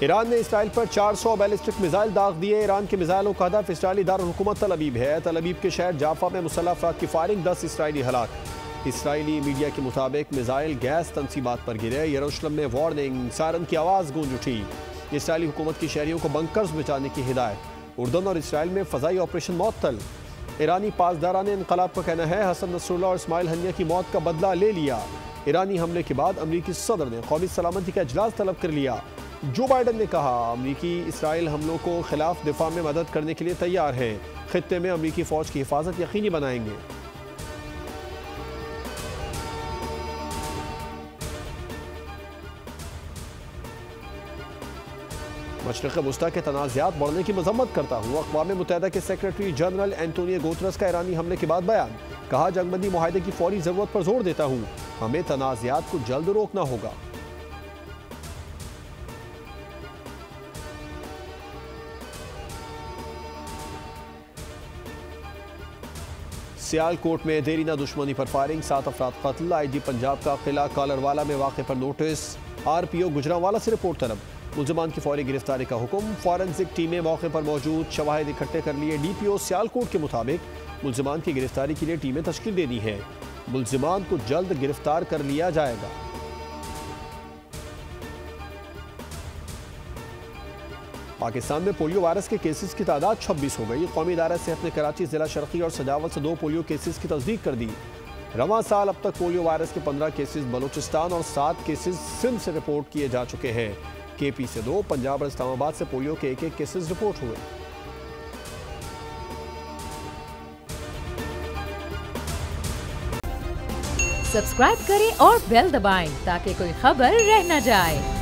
Iran ने Israel पर 400 ballistic missile दाग दिए। ईरान के मिसाइलों का हदफ इसराइली दारुल-हुकूमत तल अबीब है। तल अबीब के शहर जाफा में मुसल्लह अफराद की फायरिंग, 10 इसराइली हलाक। इसराइली मीडिया के मुताबिक मिसाइल गैस तंसीबात पर गिरे। यरूशलेम में वार्निंग सायरन की आवाज़ गूंज उठी। इसराइली हुकूमत की शहरियों को बंकर्स बचाने की हिदायत। उर्दन और इसराइल में फ़ज़ाई ऑपरेशन मअतल। ईरानी पासदारान इनकलाब का कहना है हसन नसरुल्लाह और इस्माइल हनिया की मौत का बदला ले लिया। ईरानी हमले के बाद अमरीकी सदर ने कौमी सलामती का इजलास तलब कर लिया। जो बाइडन ने कहा अमरीकी इसराइल हमलों को खिलाफ दिफा में मदद करने के लिए तैयार है। खित्ते में अमरीकी फ़ौज की हिफाजत यकीनी बनाएंगे। मशरिक़ वुस्ता के तनाज़ात बढ़ने की मज़म्मत करता हूँ। अक़वाम मुत्तहिदा के सेक्रेटरी जनरल एंटोनियो गुतरस का ईरानी हमले के बाद बयान। कहा जंगबंदी मुआहदे की फौरी ज़रूरत पर जोर देता हूँ। हमें तनाज़ात को जल्द रोकना होगा। सियालकोट में देरीना दुश्मनी पर फायरिंग, 7 अफराद कत्ल। IG पंजाब का किला कॉलरवाला में वाक़े पर नोटिस। RPO गुजरांवाला से रिपोर्ट तलब। मुल्ज़िमान की फौरी गिरफ्तारी का हुक्म। फॉरेंसिक टीमें मौके पर मौजूद, शवाहिद इकट्ठे कर लिए। DPO सियालकोट के मुताबिक मुल्ज़िमान की गिरफ्तारी के लिए टीमें तश्कील दे दी हैं। मुल्ज़िमान को जल्द गिरफ्तार कर लिया जाएगा। पाकिस्तान में पोलियो वायरस के केसेस की तादाद 26 हो गई। कौमी इदारा सेहत ने कराची, जिला शर्की और सजावल से 2 पोलियो केसेस की तस्दीक कर दी। रवां साल अब तक पोलियो वायरस के 15 केसेस बलूचिस्तान और 7 केसेस सिंध से रिपोर्ट किए जा चुके हैं। KP से 2, पंजाब और इस्लामाबाद से पोलियो के 1-1 केसेस रिपोर्ट हुए। सब्सक्राइब करें और बेल दबाएं ताकि कोई खबर रह न जाए।